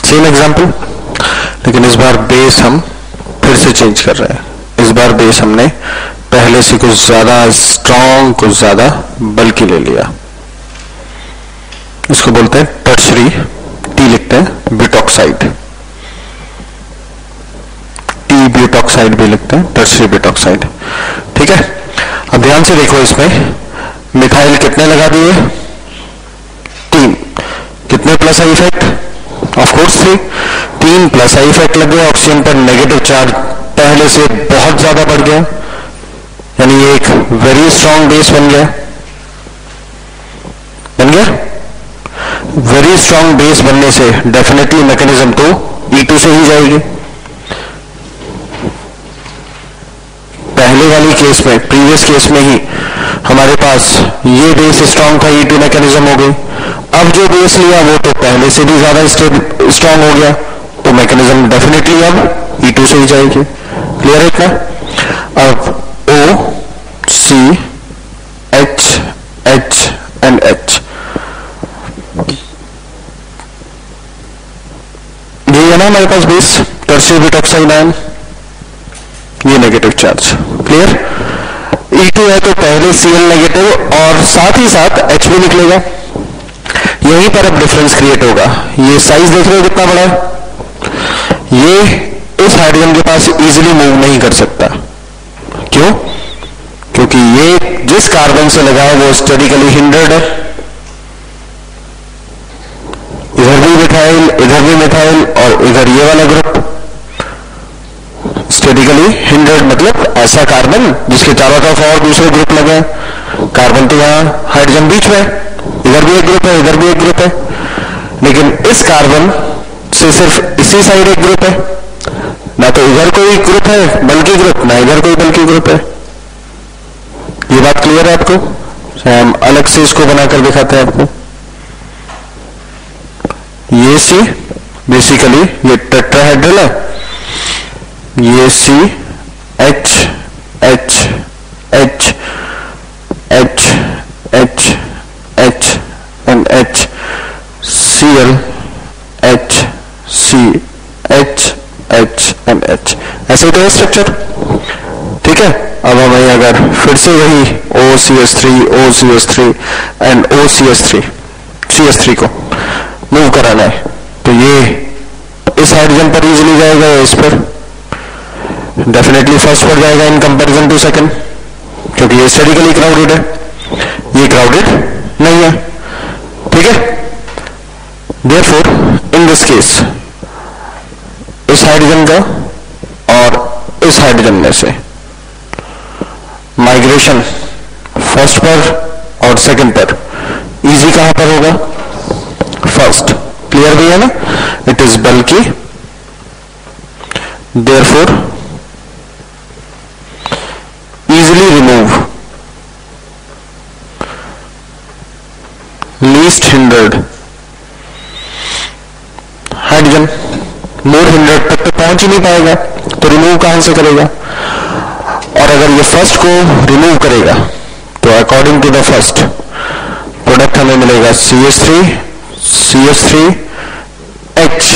Same example, लेकिन इस बार base हम फिर से चेंज कर रहे हैं। इस बार बेस हमने पहले से कुछ ज्यादा स्ट्रॉन्ग, कुछ ज्यादा बल्कि ले लिया। इसको बोलते हैं टर्शरी, टी लिखते हैं ब्यूटॉक्साइड, टी ब्यूटॉक्साइड भी लिखते हैं, टर्शरी ब्यूटॉक्साइड। ठीक है, अब ध्यान से देखो, इसमें मिथाइल कितने लगा दिए? 3। कितने plus I effect? Of course 3। 3 plus I effect लग गया, ऑक्सीजन पर नेगेटिव चार्ज पहले से बहुत ज्यादा बढ़ गया, यानी ये एक वेरी स्ट्रॉन्ग बेस बन गया। बन गया वेरी स्ट्रॉन्ग बेस बनने से डेफिनेटली मैकेनिज्म तो E2 से ही जाएगी। पहले वाली केस में, प्रीवियस केस में ही हमारे पास ये बेस स्ट्रॉन्ग था, E2 मैकेनिज्म हो गई। अब जो बेस लिया वो तो पहले से भी ज्यादा स्ट्रॉन्ग हो गया, तो मैकेनिज्म डेफिनेटली अब E2 से ही जाएगी। क्लियर है इतना? अब O, C, H, H and H, ये है ना हमारे पास बेस टर्शरी ब्यूटॉक्साइड आयन, ये नेगेटिव चार्ज। क्लियर? E2 है तो पहले Cl नेगेटिव और साथ ही साथ H भी निकलेगा। यहीं पर अब डिफरेंस क्रिएट होगा। ये साइज देख रहे हो कितना बड़ा है? ये इस हाइड्रोजन के पास इजीली मूव नहीं कर सकता। क्यों? क्योंकि ये जिस कार्बन से लगा है वो स्टैटिकली हिंडर्ड है। इधर भी मिथाइल, इधर भी मिथाइल और इधर ये वाला ग्रुप स्टैटिकली हिंडर्ड, मतलब ऐसा कार्बन जिसके चारों तरफ और दूसरे ग्रुप लगे हैं। कार्बन तो यहां हाइड्रोजन बीच में, इधर भी एक ग्रुप है, इधर भी एक ग्रुप है, लेकिन इस कार्बन से सिर्फ इसी साइड एक ग्रुप है, ना तो इधर कोई ग्रुप है बल्कि ग्रुप, ना इधर कोई बल्कि ग्रुप है। ये बात क्लियर है आपको? हम अलग से इसको बनाकर दिखाते हैं आपको। ये सी बेसिकली ये टेट्राहेड्रल है, ये सी H H H H H H and H, Cl H C H H and H, ऐसे तो है स्ट्रक्चर। ठीक है, अब हमें अगर फिर से वही OCS3 OCS3 and OCS3 CS3 को मूव कराना है, तो ये इस हाइड्रोजन पर इजीली जाएगा या इस पर? डेफिनेटली फर्स्ट पर जाएगा इन कंपैरिजन टू सेकंड, क्योंकि ये स्टैटिकली क्राउडेड है, ये क्राउडेड नहीं है। ठीक है, देयरफॉर इन दिस केस इस हाइड्रोजन का और इस हाइड्रोजन में से माइग्रेशन फर्स्ट पर और सेकंड पर इजी कहां पर होगा? फर्स्ट। क्लियर भी है ना? इट इज बल्कि, therefore easily remove least hindered hydrogen. More hindered तक तो पहुंच ही नहीं पाएगा, तो रिमूव कहां से करेगा? और अगर ये फर्स्ट को रिमूव करेगा तो according to the first product हमें मिलेगा CH3 CH3 H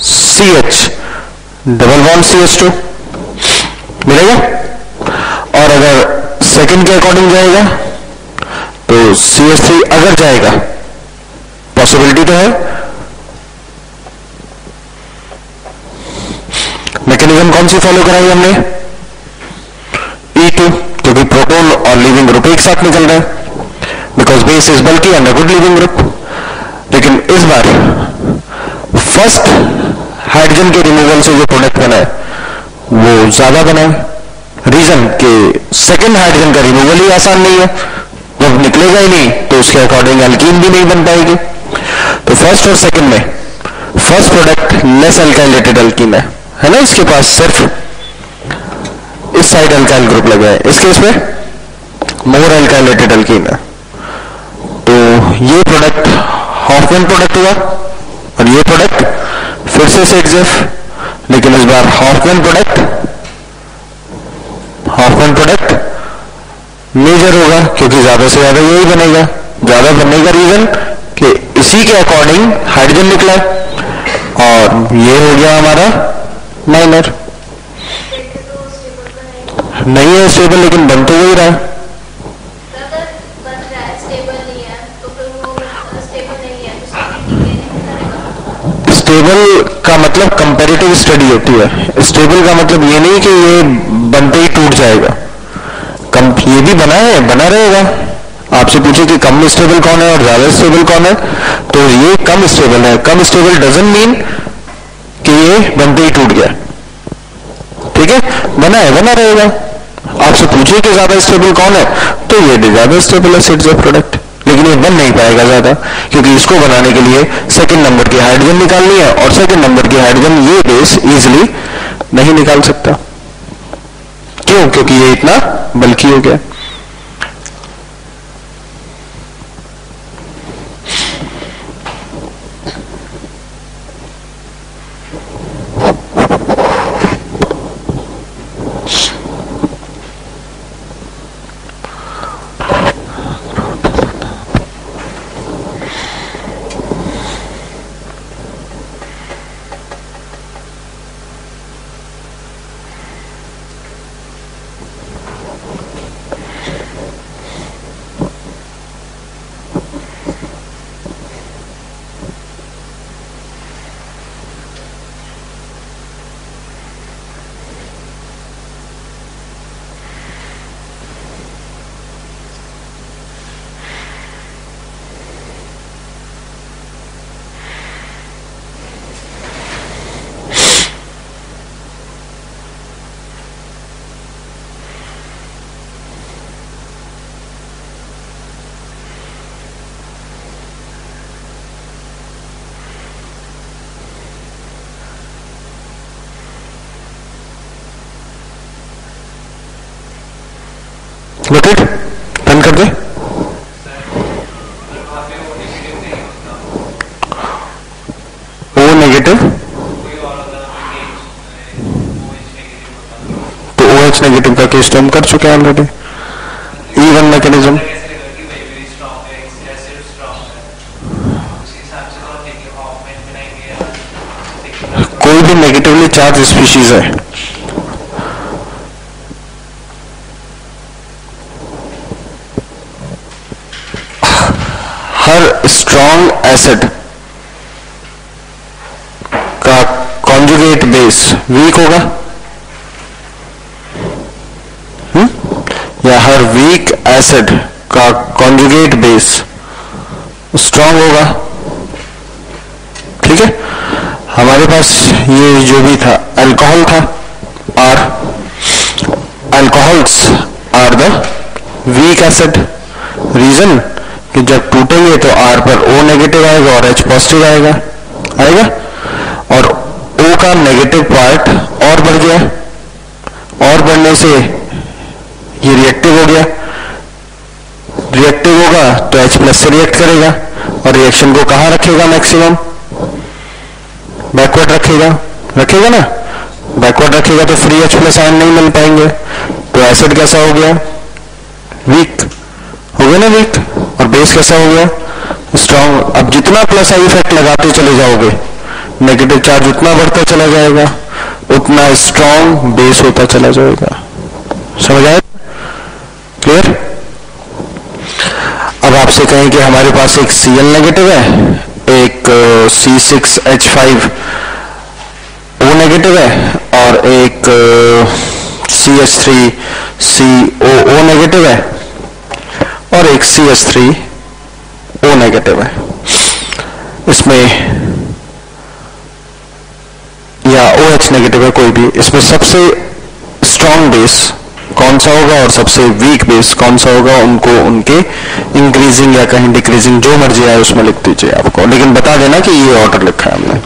CH double bond CH2 मिलेगा। और अगर सेकंड के अकॉर्डिंग जाएगा तो CH3 अगर जाएगा, पॉसिबिलिटी तो है, मैकेनिज्म कौन सी फॉलो कराई हमने? E2, क्योंकि प्रोटॉन और लिविंग ग्रुप एक साथ निकल रहे हैं, बिकॉज बेस इज बल्कि and a good leaving group. लेकिन इस बार फर्स्ट हाइड्रोजन के रिमूवल से जो प्रोडक्ट बना है वो ज्यादा बना है। रीजन कि सेकंड हाइड्रोजन का रिमूवल ही आसान नहीं है, जब निकलेगा ही नहीं तो उसके अकॉर्डिंग एल्कीन भी नहीं बन पाएगी। तो फर्स्ट और सेकंड में फर्स्ट प्रोडक्ट लेस अल्काइलेटेड एल्कीन है ना, इसके पास सिर्फ इस साइड अल्काइल ग्रुप लगा है, इस केस में मोर अल्काइलेटेड एल्कीन है। तो ये प्रोडक्ट हॉफमैन प्रोडक्ट हुआ और ये प्रोडक्ट फिर से सेटजेफ, लेकिन इस बार हॉफमैन प्रोडक्ट मेजर होगा, क्योंकि ज्यादा से ज्यादा यही बनेगा। ज्यादा बनने का रीजन कि इसी के अकॉर्डिंग हाइड्रोजन निकला, और ये हो गया हमारा माइनर। नहीं है स्टेबल, लेकिन बन तो वही रहा है। स्टेबल का मतलब कंपैरेटिव स्टडी होती है। स्टेबल का मतलब ये नहीं कि ये बनते ही टूट जाएगा। ये भी बना है, बना रहेगा। आपसे पूछे कि कम स्टेबल कौन है और ज्यादा स्टेबल कौन है, तो ये कम स्टेबल है। कम स्टेबल डजंट मीन कि ये बनते ही टूट गया। ठीक है, बना है, बना रहेगा। आपसे पूछे कि ज्यादा स्टेबल कौन है, तो ये ज्यादा स्टेबल है सेट्स ऑफ प्रोडक्ट, लेकिन ये बन नहीं पाएगा ज्यादा, क्योंकि इसको बनाने के लिए सेकंड नंबर की हाइड्रोजन निकालनी है, और सेकंड नंबर की हाइड्रोजन ये बेस इजीली नहीं निकाल सकता। क्यों? क्योंकि ये इतना बल्कि हो गया। नोटेड, रन कर दे। ओ नेगेटिव, तो ओ एच नेगेटिव का केस तो हम कर चुके हैं ऑलरेडी। E1 मैकेनिज्म, कोई भी नेगेटिवली चार्ज स्पीशीज है, हर स्ट्रॉन्ग एसिड का कॉन्जुगेट बेस वीक होगा, या हर वीक एसिड का कॉन्जुगेट बेस स्ट्रॉन्ग होगा। ठीक है, हमारे पास ये जो भी था अल्कोहल था, और alcohols are the weak acid. Reason कि जब टूटेंगे तो R पर O नेगेटिव आएगा और H पॉजिटिव आएगा, और O का नेगेटिव पार्ट और बढ़ गया, और बढ़ने से ये रिएक्टिव हो गया। रिएक्टिव होगा तो H प्लस से रिएक्ट करेगा, और रिएक्शन को कहां रखेगा? मैक्सिमम बैकवर्ड रखेगा, रखेगा ना। बैकवर्ड रखेगा तो फ्री H प्लस आयन नहीं मिल पाएंगे, तो एसिड कैसा हो गया? वीक हो गया ना, वीक। और बेस कैसा हो गया? स्ट्रॉन्ग। अब जितना प्लस आई इफेक्ट लगाते चले जाओगे, नेगेटिव चार्ज उतना बढ़ता चला जाएगा, उतना स्ट्रॉन्ग बेस होता चला जाएगा। समझ आया? क्लियर? अब आपसे कहें कि हमारे पास एक Cl नेगेटिव है, एक C6H5 O नेगेटिव है, और एक CH3COO नेगेटिव है, और एक CH3O नेगेटिव है। इसमें या OH नेगेटिव है कोई भी, इसमें सबसे स्ट्रॉन्ग बेस कौन सा होगा और सबसे वीक बेस कौन सा होगा, उनको उनके इंक्रीजिंग या कहीं डिक्रीजिंग जो मर्जी आए उसमें लिख दीजिए आपको, लेकिन बता देना कि ये ऑर्डर लिखा है हमने।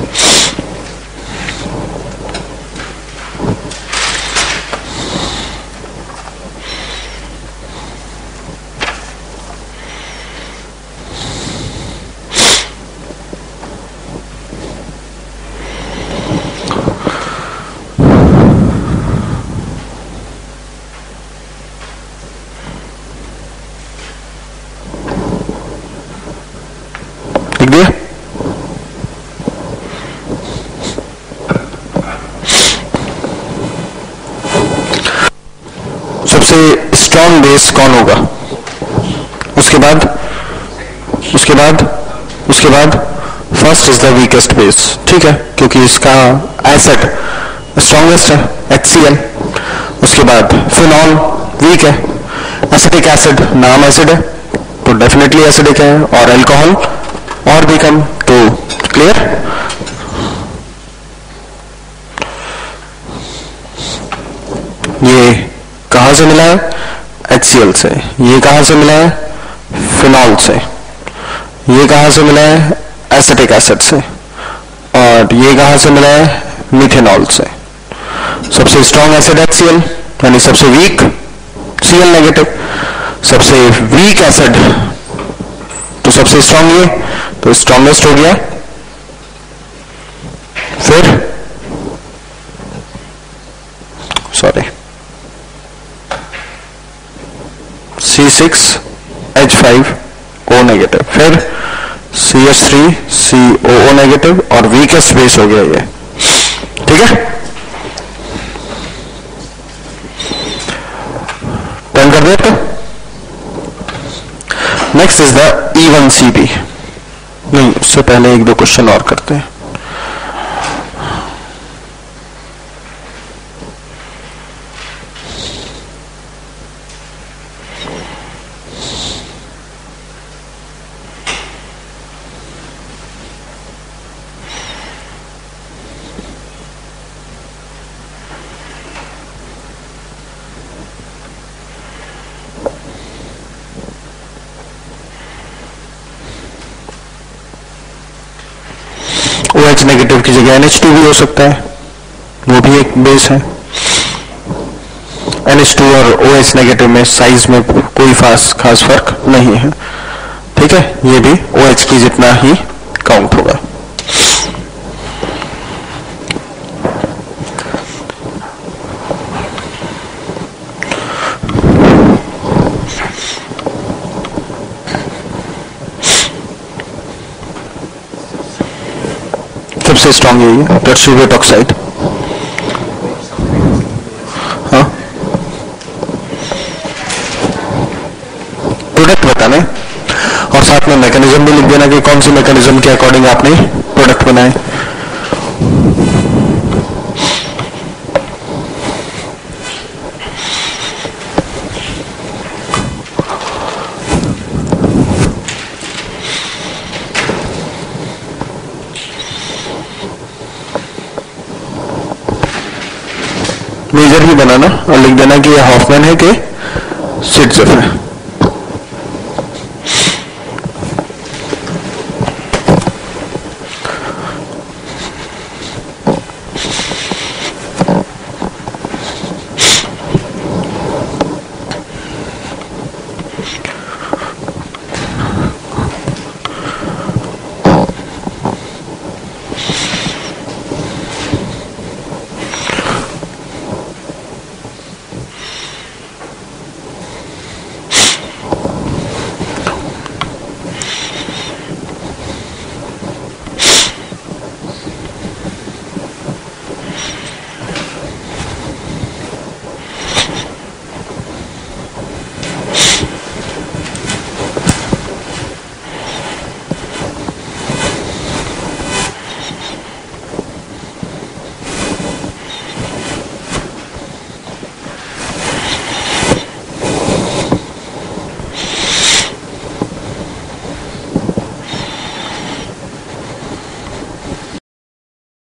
लिख दिया? सबसे स्ट्रॉन्ग बेस कौन होगा? उसके बाद first is the weakest base, ठीक है, क्योंकि इसका एसिड स्ट्रॉन्गेस्ट है HCl। उसके बाद फिनॉल वीक है, एसिटिक एसिड नाम एसिड है तो डेफिनेटली एसिडिक है, और अल्कोहल और भी कम, तो क्लियर। ये कहां से मिला है? HCl से। ये कहां से मिला है? फिनॉल से। ये कहां से मिला है? एसिटिक एसिड से। और ये कहां से मिला है? मिथेनॉल से। सबसे स्ट्रॉन्ग एसिड HCl, यानी सबसे वीक Cl नेगेटिव। सबसे वीक एसिड तो सबसे स्ट्रॉन्ग ये, तो स्ट्रॉन्गेस्ट हो गया। फिर सॉरी C6H5O नेगेटिव, फिर CH3COO नेगेटिव, और वीकेस्ट बेस हो गया ये, ठीक है। टर्न कर दे तो नेक्स्ट इज द E1CP। नहीं, उससे पहले एक दो क्वेश्चन और करते हैं। OH नेगेटिव की जगह NH2 भी हो सकता है, वो भी एक बेस है। NH2 और OH नेगेटिव में साइज में कोई खास फर्क नहीं है, ठीक है। ये भी OH की जितना ही काउंट होगा। सबसे स्ट्रॉन्ग यही है, टर्शियरेट ऑक्साइड। हाँ, प्रोडक्ट बताने और साथ में मैकेनिज्म भी लिख देना कि कौन सी मैकेनिज्म के अकॉर्डिंग आपने प्रोडक्ट बनाए। मेजर भी बनाना और लिख देना कि ये हॉफमैन है कि सिट्जर है।